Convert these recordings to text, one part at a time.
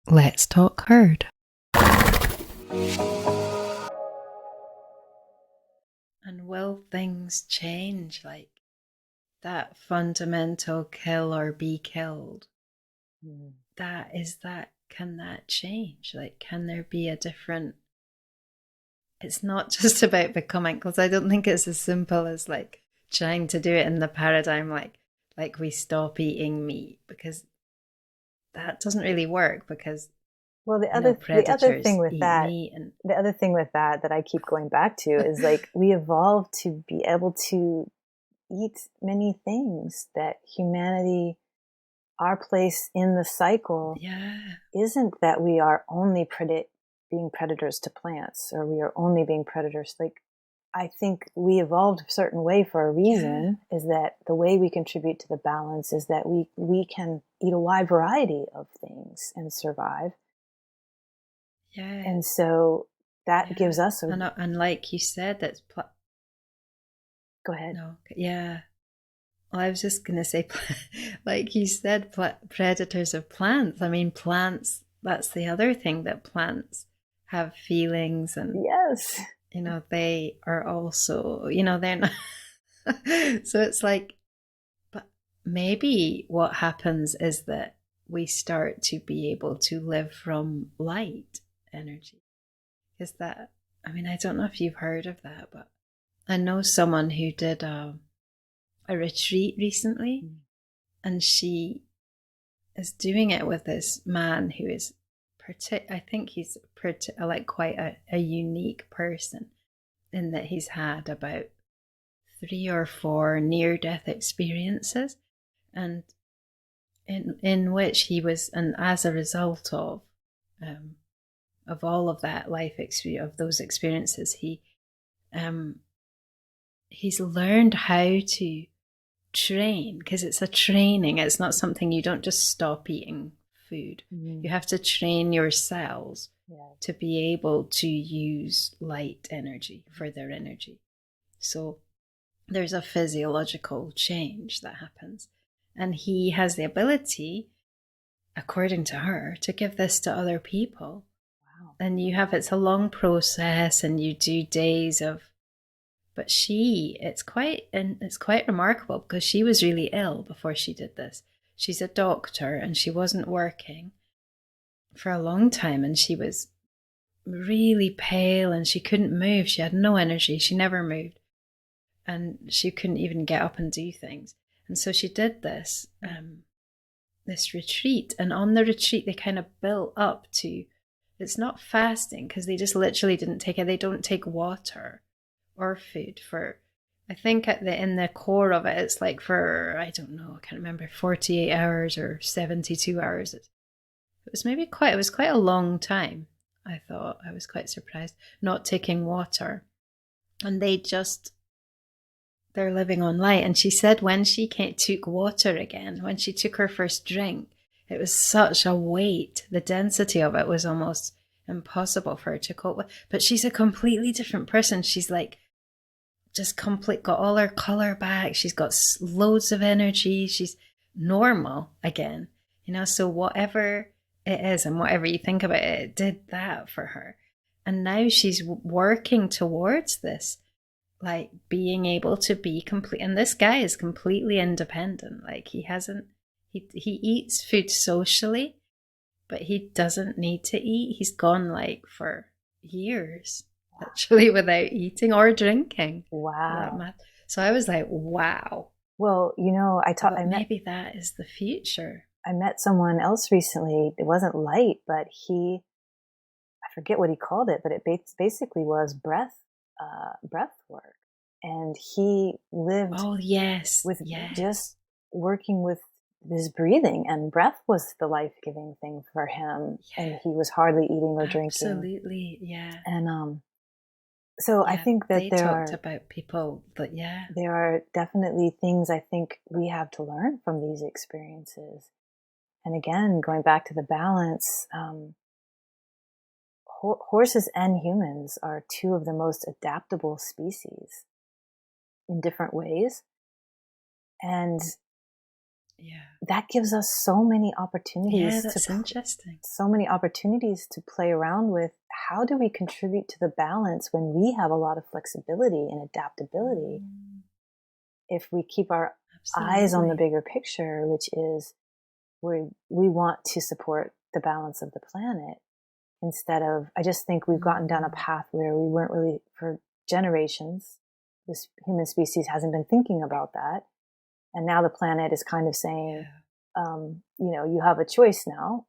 Let's talk herd. And will things change, like that fundamental kill or be killed? Can that change? Like, can there be a different? It's not just about becoming, because I don't think it's as simple as like trying to do it in the paradigm like we stop eating meat, because that doesn't really work, because Well, the other predators thing with eat that, meat. And the other thing with that I keep going back to is like we evolved to be able to eat many things, that humanity, our place in the cycle yeah, isn't that we are only being predators to plants, or we are only being predators. Like, I think we evolved a certain way for a reason, is that the way we contribute to the balance is that we can eat a wide variety of things and survive. yeah, And so that yeah. gives us And like you said, that's go ahead. no, yeah. Well, I was just gonna say, like you said, predators of plants. I mean, plants. That's the other thing, that plants have feelings, and Yes. they are also, they're not. So it's like, but maybe what happens is that we start to be able to live from light energy. Is that? I mean, I don't know if you've heard of that, but I know someone who did a retreat recently, and she is doing it with this man who is I think he's like quite a unique person, in that he's had about 3 or 4 near-death experiences, and in which he was, and as a result of all of that life experience, of those experiences, he's learned how to train, because it's a training. It's not something, you don't just stop eating food. Mm-hmm. You have to train your cells Yeah. to be able to use light energy for their energy. So there's a physiological change that happens. And he has the ability, according to her, to give this to other people. Wow. And it's a long process, and you do days of, but it's quite remarkable, because she was really ill before she did this. She's a doctor, and she wasn't working for a long time, and she was really pale, and she couldn't move. She had no energy. She never moved, and she couldn't even get up and do things. And so she did this retreat, and on the retreat they kind of built up to, it's not fasting, because they just literally they don't take water or food for, I think in the core of it, it's like for, I don't know, I can't remember, 48 hours or 72 hours. It was quite a long time. I thought, I was quite surprised, not taking water. And they're living on light. And she said when she took water again, when she took her first drink, it was such a weight. The density of it was almost impossible for her to cope with. But she's a completely different person. She's like, just got all her color back. She's got loads of energy. She's normal again, so whatever it is, and whatever you think about it, it did that for her. And now she's working towards this, like being able to be complete. And this guy is completely independent. Like, he eats food socially, but he doesn't need to eat. He's gone like for years, literally, without eating or drinking. Wow. So I was like, wow. Well, Maybe that is the future. I met someone else recently. It wasn't light, but I forget what he called it, but it basically was breath work. And he lived with just working with this breathing, and breath was the life-giving thing for him. Yeah. And he was hardly eating or drinking. Absolutely, yeah. And so I think that they talked about people, but there are definitely things I think we have to learn from these experiences. And again, going back to the balance, horses and humans are two of the most adaptable species in different ways. And that gives us so many opportunities. Yeah, that's interesting. So many opportunities to play around with. How do we contribute to the balance when we have a lot of flexibility and adaptability? If we keep our eyes on the bigger picture, which is we want to support the balance of the planet, instead of, I just think we've gotten down a path where we weren't really, for generations, this human species hasn't been thinking about that. And now the planet is kind of saying, you have a choice now.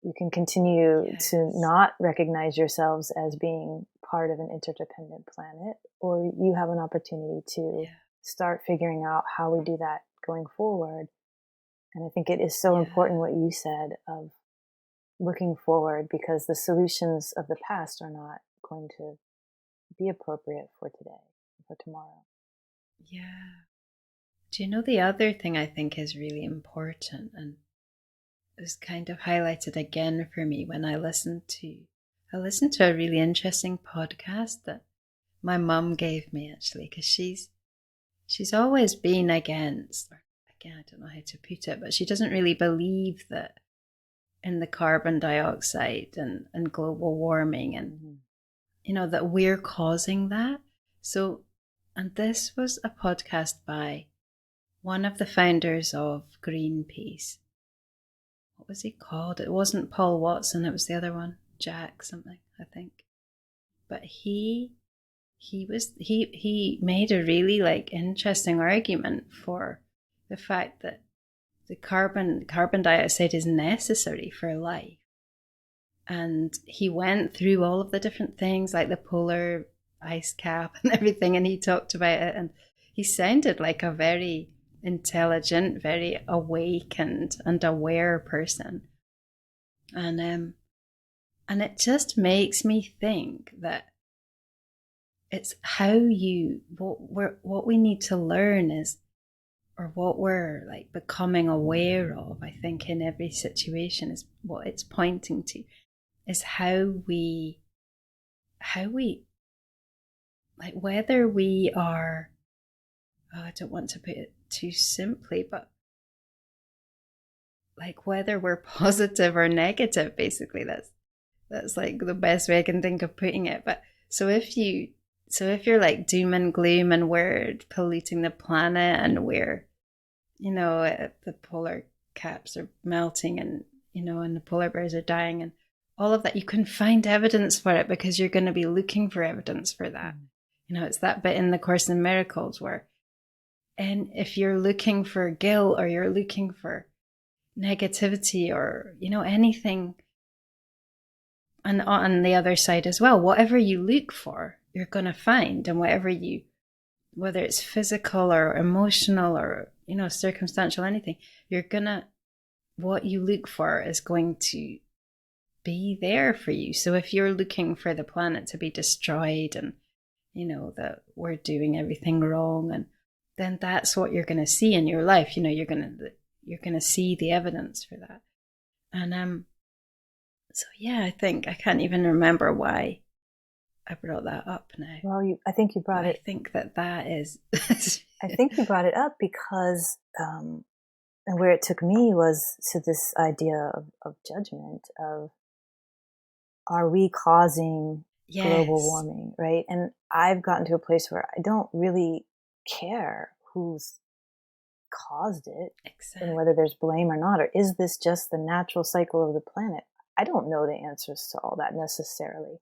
You can continue to not recognize yourselves as being part of an interdependent planet, or you have an opportunity to start figuring out how we do that going forward. And I think it is so important what you said of looking forward, because the solutions of the past are not going to be appropriate for today, for tomorrow. Yeah. Do you know the other thing I think is really important, and it was kind of highlighted again for me when I listened to a really interesting podcast that my mum gave me, actually, because she's always been against, or again, I don't know how to put it, but she doesn't really believe that in the carbon dioxide and global warming and that we're causing that. So, and this was a podcast by one of the founders of Greenpeace. What was he called? It wasn't Paul Watson, it was the other one, Jack something, I think. But he made a really interesting argument for the fact that the carbon dioxide is necessary for life. And he went through all of the different things, like the polar ice cap and everything, and he talked about it, and he sounded like a very intelligent, very awakened and aware person. And it just makes me think that it's what we need to learn is, or what we're becoming aware of, I think, in every situation, is what it's pointing to, is how we whether we are, I don't want to put it too simply, but whether we're positive or negative, basically. That's the best way I can think of putting it. But so if you're doom and gloom, and we're polluting the planet, and we're, the polar caps are melting, and and the polar bears are dying, and all of that, you can find evidence for it, because you're going to be looking for evidence for that. It's that bit in the Course in Miracles where, and if you're looking for guilt, or you're looking for negativity, or anything, and on the other side as well, whatever you look for, you're going to find. And whether it's physical or emotional or circumstantial, anything, what you look for is going to be there for you. So if you're looking for the planet to be destroyed, and that we're doing everything wrong, and then that's what you're going to see in your life. You're going to see the evidence for that. And so yeah, I think I can't even remember why I brought that up now. Well, I think you brought it. I think that is. I think you brought it up because, and where it took me was to this idea of judgment, of, are we causing global warming, right? And I've gotten to a place where I don't really care who's caused it, and whether there's blame or not, or is this just the natural cycle of the planet? I don't know the answers to all that necessarily.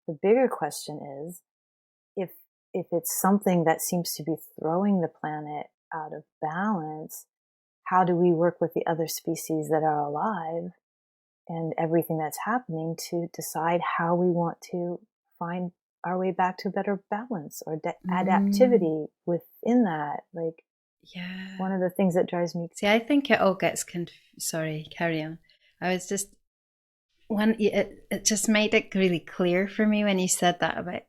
The bigger question is, if it's something that seems to be throwing the planet out of balance, how do we work with the other species that are alive and everything that's happening to decide how we want to find our way back to a better balance, or adaptivity within that? One of the things that drives me. See, I think it all gets sorry, carry on. I was just, it just made it really clear for me when you said that about,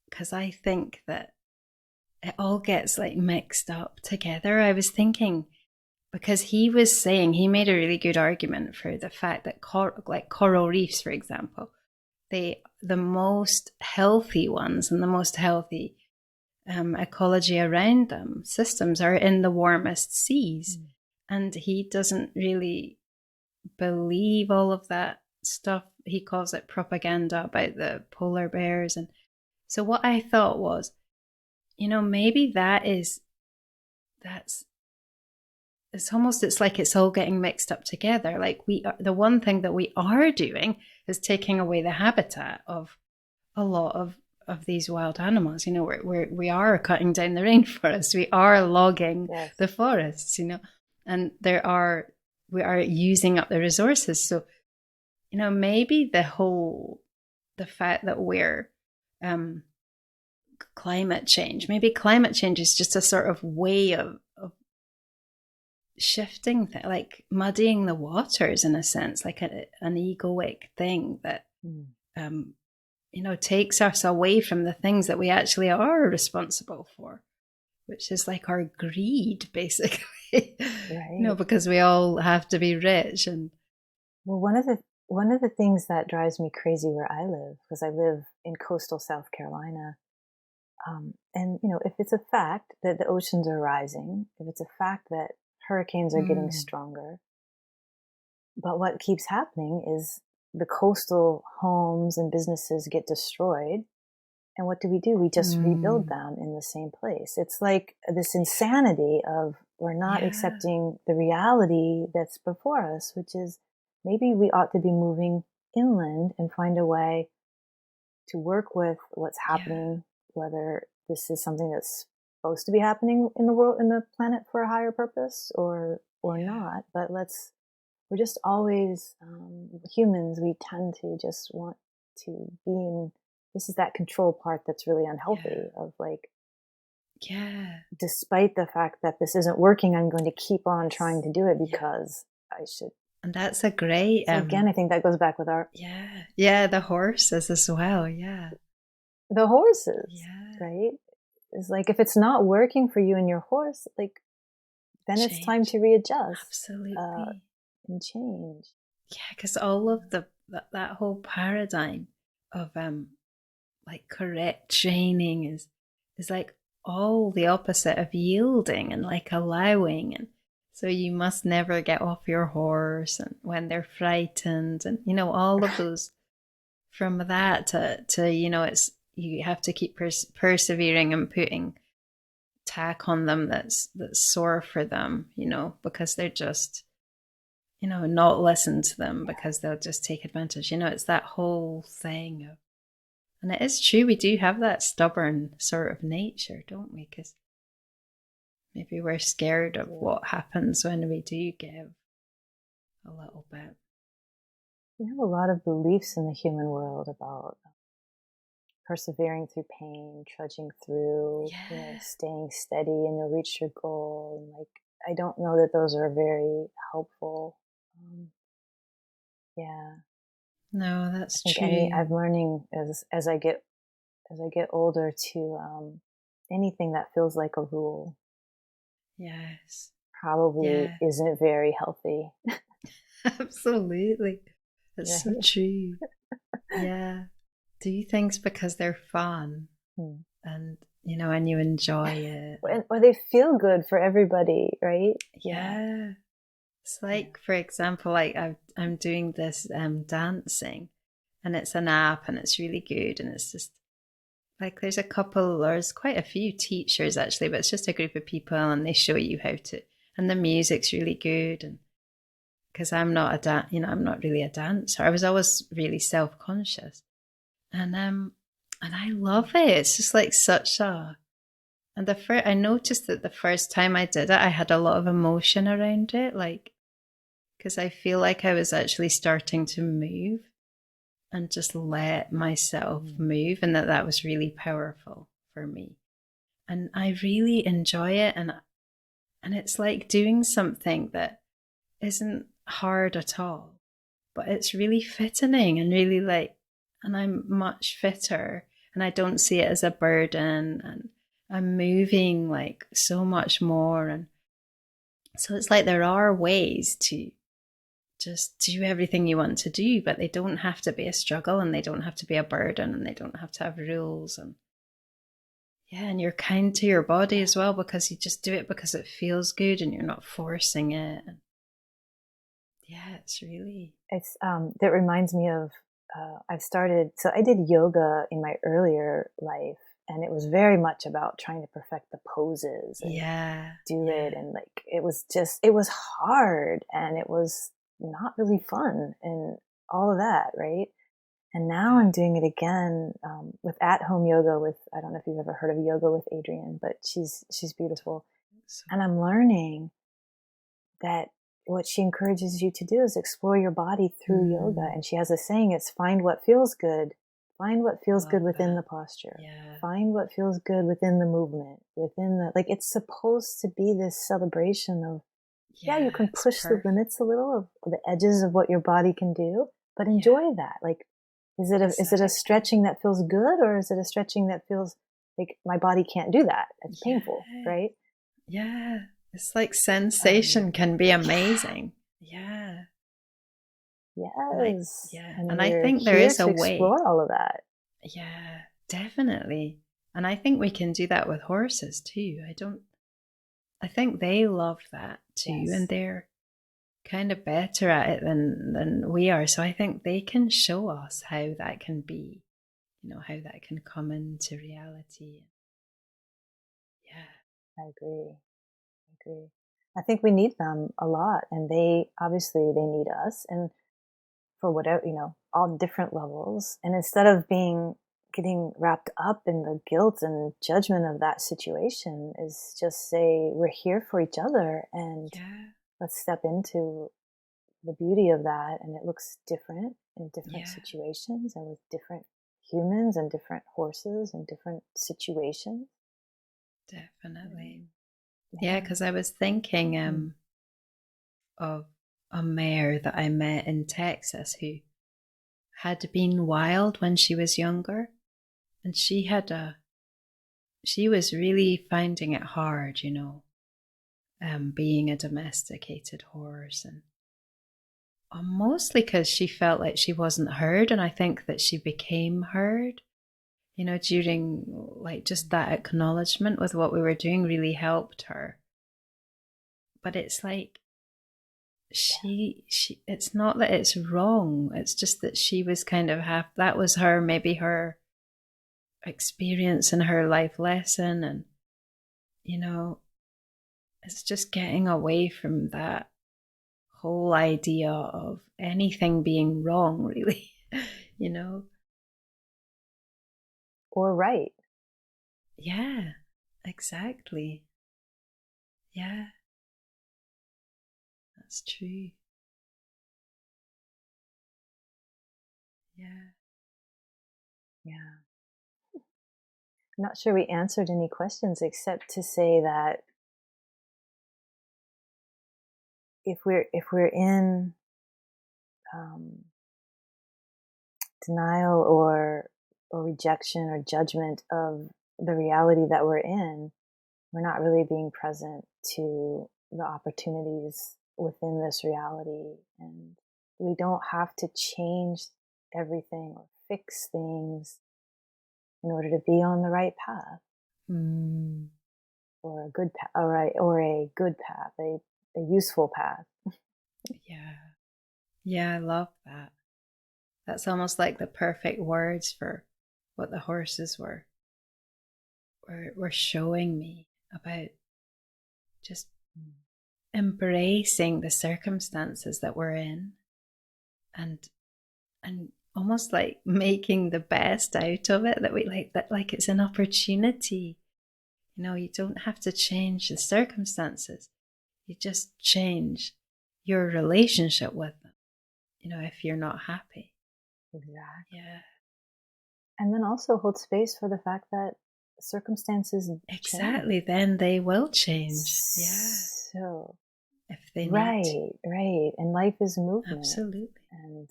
because I think that it all gets mixed up together. I was thinking, because he made a really good argument for the fact that coral reefs, for example, the most healthy ones and the most healthy ecology around them, systems, are in the warmest seas. And he doesn't really believe all of that stuff. He calls it propaganda about the polar bears. And so what I thought was, maybe that's it's like it's all getting mixed up together. Like the one thing that we are doing is taking away the habitat of a lot of these wild animals. We are cutting down the rainforest, we are logging the forests, and we are using up the resources. So, maybe the fact that we're climate change is just a sort of way of shifting, like muddying the waters in a sense, like an egoic thing that takes us away from the things that we actually are responsible for, which is like our greed, basically. Right. Because we all have to be rich. And one of the things that drives me crazy where I live, because I live in coastal South Carolina, and if it's a fact that the oceans are rising, if it's a fact that hurricanes are getting stronger, but what keeps happening is the coastal homes and businesses get destroyed. And what do? We just rebuild them in the same place. It's like this insanity of we're not accepting the reality that's before us, which is maybe we ought to be moving inland and find a way to work with what's happening, whether this is something that's supposed to be happening in the world, in the planet for a higher purpose or not. But we're just always, humans, we tend to just want to be in, this is that control part that's really unhealthy of like, despite the fact that this isn't working, I'm going to keep on trying to do it because I should. And that's a great, so again, I think that goes back with our, the horses as well. The horses, right? It's like, if it's not working for you and your horse, like, then it's time to readjust. Absolutely. And change. Yeah, because all of that whole paradigm of like correct training is like all the opposite of yielding and like allowing. And so you must never get off your horse and when they're frightened, and all of those, from that to it's, you have to keep persevering and putting tack on them that's sore for them, because they're just not listen to them because they'll just take advantage. It's that whole thing of, and it is true, we do have that stubborn sort of nature, don't we? Because maybe we're scared of what happens when we do give a little bit. We have a lot of beliefs in the human world about persevering through pain, trudging through, staying steady, and you'll reach your goal. And like, I don't know that those are very helpful. No, that's true. I'm learning as I get older to anything that feels like a rule. Probably isn't very healthy. Absolutely. That's so true. Do things because they're fun and and you enjoy it, or they feel good for everybody, right? It's like, for example, like I'm doing this dancing, and it's an app and it's really good, and it's just like there's quite a few teachers actually, but it's just a group of people and they show you how to, and the music's really good. And because I'm not I'm not really a dancer, I was always really self-conscious, and I love it. It's just like and I noticed that the first time I did it, I had a lot of emotion around it, like, because I feel like I was actually starting to move and just let myself move, and that was really powerful for me. And I really enjoy it, and it's like doing something that isn't hard at all, but it's really fitting and really like, and I'm much fitter, and I don't see it as a burden, and I'm moving like so much more. And so it's like there are ways to just do everything you want to do, but they don't have to be a struggle, and they don't have to be a burden, and they don't have to have rules. And Yeah, and you're kind to your body as well, because you just do it because it feels good and you're not forcing it. Yeah, it's really... It's that reminds me of I did yoga in my earlier life, and it was very much about trying to perfect the poses and do it, and like it was hard, and it was not really fun and all of that, right? And now I'm doing it again with at-home yoga with, I don't know if you've ever heard of yoga with Adrienne, but she's beautiful. And I'm learning that what she encourages you to do is explore your body through yoga. And she has a saying, it's find what feels good. Find what feels good within the posture. Find what feels good within the movement, like it's supposed to be this celebration of, you can push the limits a little of the edges of what your body can do, but enjoy that. Like, is it a stretching that feels good, or is it a stretching that feels like my body can't do that? It's painful, right? Yeah. It's like sensation can be amazing. Yeah. Yes. And I think there is a way to explore all of that. Yeah, definitely. And I think we can do that with horses too. I think they love that too, and they're kind of better at it than we are. So I think they can show us how that can be, how that can come into reality. Yeah. I agree. I think we need them a lot, and they need us, and for whatever, on different levels. And instead of getting wrapped up in the guilt and judgment of that situation, is just say, we're here for each other, and let's step into the beauty of that. And it looks different in different situations, and with different humans and different horses and different situations. Definitely. Yeah, because I was thinking of a mare that I met in Texas who had been wild when she was younger, and she was really finding it hard, being a domesticated horse, and mostly because she felt like she wasn't heard, and I think that she became heard, during like just that acknowledgement with what we were doing really helped her. But it's like she it's not that it's wrong, it's just that she was kind of that was maybe her experience and her life lesson, and it's just getting away from that whole idea of anything being wrong, really. Or right. Yeah, exactly. Yeah, that's true. Yeah. I'm not sure we answered any questions, except to say that if we're in denial or rejection or judgment of the reality that we're in, we're not really being present to the opportunities within this reality. And we don't have to change everything or fix things in order to be on the right path, or a good path, or a good path, a useful path. Yeah, I love that. That's almost like the perfect words for what the horses were showing me about just embracing the circumstances that we're in, and almost like making the best out of it, that we like it's an opportunity. You don't have to change the circumstances, you just change your relationship with them, if you're not happy. Exactly. Yeah. And then also hold space for the fact that circumstances exactly change. Then they will change. Yeah. So if they need right. And life is movement. Absolutely. And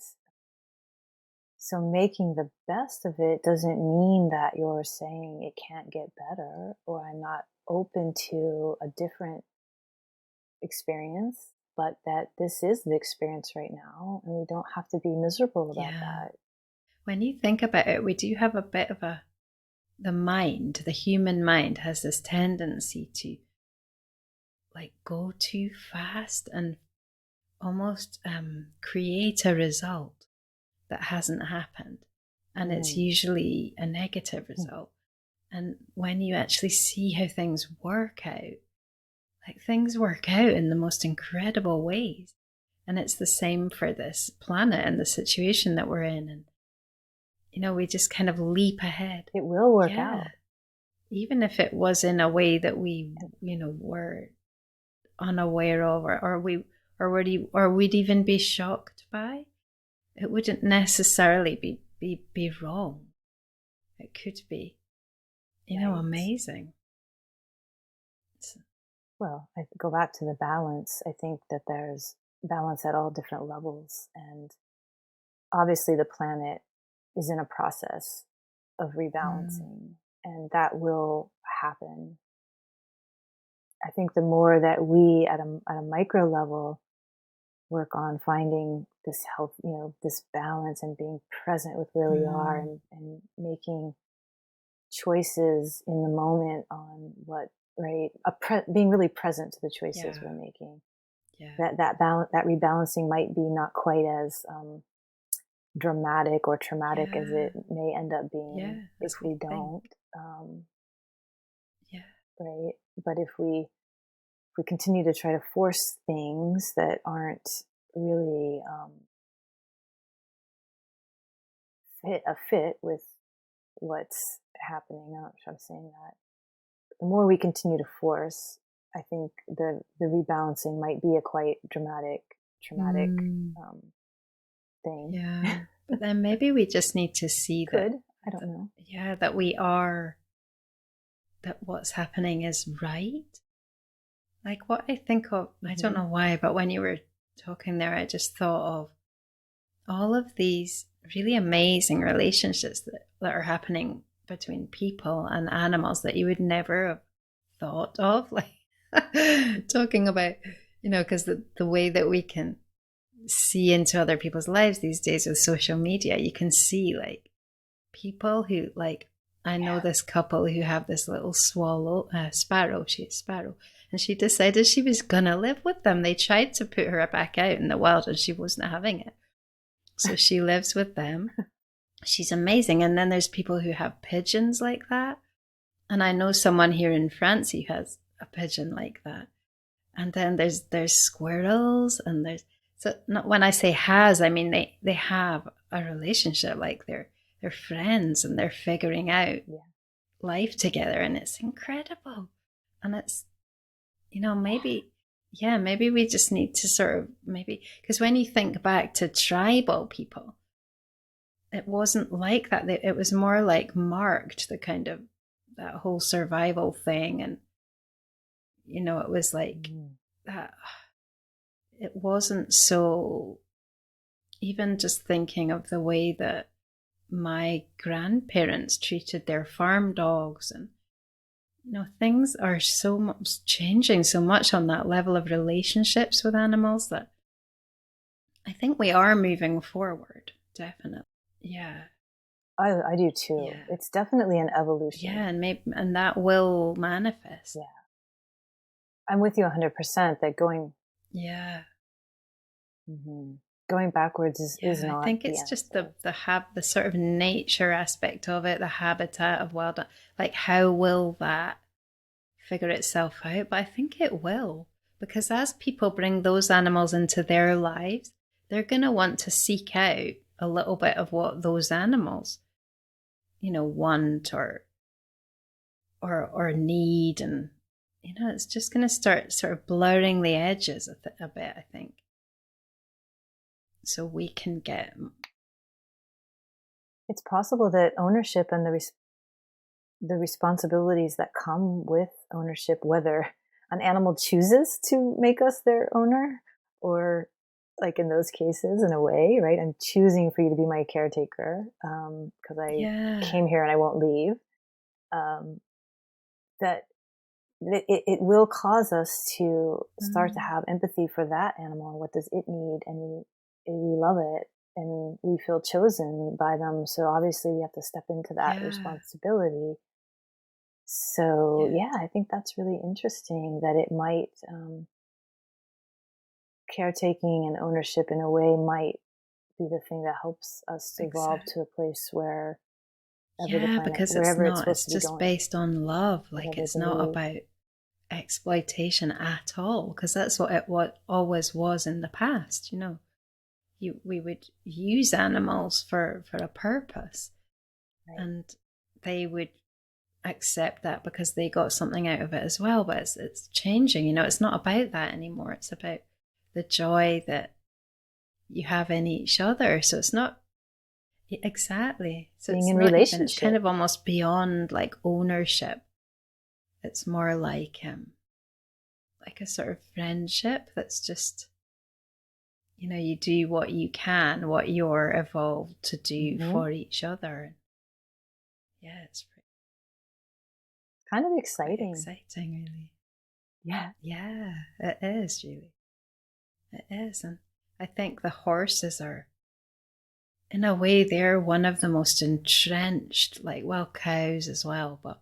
so making the best of it doesn't mean that you're saying it can't get better, or I'm not open to a different experience, but that this is the experience right now, and we don't have to be miserable about that. When you think about it, we do have a bit of a the mind, the human mind, has this tendency to like go too fast and almost create a result that hasn't happened. And it's usually a negative result. And when you actually see how things work out, like things work out in the most incredible ways. And it's the same for this planet and the situation that we're in. And, you know, we just kind of leap ahead. It will work out. Even if it was in a way that we, you know, were unaware of, or we'd even be shocked by, it wouldn't necessarily be wrong. It could be, you know, amazing. Well, I go back to the balance. I think that there's balance at all different levels. And obviously the planet is in a process of rebalancing, and that will happen. I think the more that we at a micro level work on finding this health, you know, this balance and being present with where we are, and making choices in the moment on what, right, being really present to the choices we're making. That balance, that rebalancing might be not quite as dramatic or traumatic as it may end up being if we don't. Right, but if we continue to try to force things that aren't really fit with what's happening, I'm not sure I'm saying that. The more we continue to force, I think the rebalancing might be a quite traumatic thing. Yeah, but then maybe we just need to see I don't know. Yeah, that what's happening is right. Like what I think of, I don't know why, but when you were talking there, I just thought of all of these really amazing relationships that are happening between people and animals that you would never have thought of. Like talking about, you know, because the way that we can see into other people's lives these days with social media, you can see like people who, like, I know this couple who have this little sparrow. She's a sparrow. And she decided she was going to live with them. They tried to put her back out in the wild and she wasn't having it. So she lives with them. She's amazing. And then there's people who have pigeons like that. And I know someone here in France who has a pigeon like that. And then there's squirrels, and so not, when I say has, I mean they have a relationship, like they're friends and they're figuring out life together, and it's incredible. And it's, you know, maybe we just need to sort of, maybe, because when you think back to tribal people, it wasn't like that. It was more like marked, the kind of that whole survival thing. And, you know, it was like that. It wasn't so, even just thinking of the way that my grandparents treated their farm dogs, and, you know, things are so much changing so much on that level of relationships with animals, that I think we are moving forward. Definitely. Yeah. I do too. Yeah. It's definitely an evolution. Yeah, and that will manifest. Yeah. I'm with you 100% that going going backwards is not. I think it's just the sort of nature aspect of it, the habitat of wild, like how will that figure itself out? But I think it will, because as people bring those animals into their lives, they're going to want to seek out a little bit of what those animals, you know, want or need. And, you know, it's just going to start sort of blurring the edges a bit, I think, so we can get. It's possible that ownership and the responsibilities that come with ownership, whether an animal chooses to make us their owner, or, like in those cases, in a way, right? I'm choosing for you to be my caretaker because I came here and I won't leave. That it will cause us to start to have empathy for that animal and what does it need, and we love it and we feel chosen by them. So obviously we have to step into that responsibility. So Yeah, yeah, I think that's really interesting that it might, caretaking and ownership in a way might be the thing that helps us evolve exactly. to a place where ever the Yeah, planet, because wherever it's supposed it's to be just going, based on love. Like whatever it's the not new, about exploitation at all. Because that's what always was in the past. We would use animals for a purpose, right? and they would accept that because they got something out of it as well. But it's changing. It's not about that anymore. It's about the joy that you have in each other. So it's not exactly. So Being it's in not even. It's kind relationship. of almost beyond like ownership. It's more like a sort of friendship that's just, you do what you can, what you're evolved to do Hmm. for each other. Yeah, it's Kind of quite exciting. exciting, really. Yeah. Yeah, it is, really. It is. And I think the horses are, in a way, they're one of the most entrenched, like, well, cows as well, but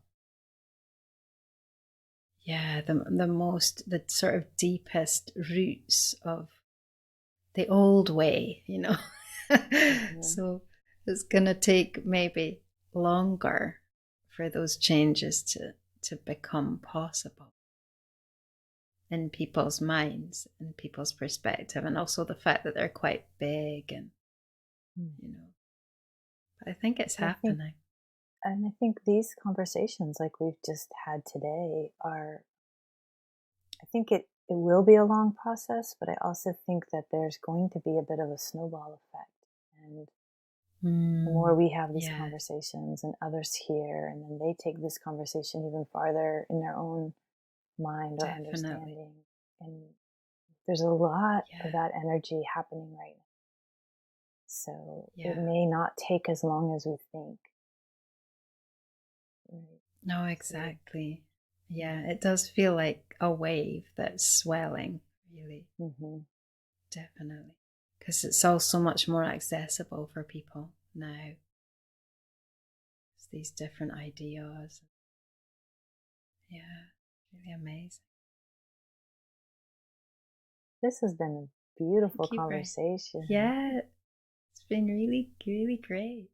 yeah, the sort of deepest roots of the old way. Hmm. So it's going to take maybe longer for those changes to become possible in people's minds, in people's perspective, and also the fact that they're quite big you know, but I think it's And happening. I think these conversations like we've just had today are, I think it will be a long process, but I also think that there's going to be a bit of a snowball effect. And the more we have these Yeah, conversations and others hear, and then they take this conversation even farther in their own mind or definitely. understanding. And there's a lot of Yeah, that energy happening right now. So it yeah. may not take as long as we think. Right. No, So, exactly. Yeah, yeah. it does feel like a wave that's swelling, really. Hmm. Definitely. Because it's all so much more accessible for people now. It's these different ideas. Yeah, really amazing. This has been a beautiful Thank you very. conversation. Yeah, it's been really, really great.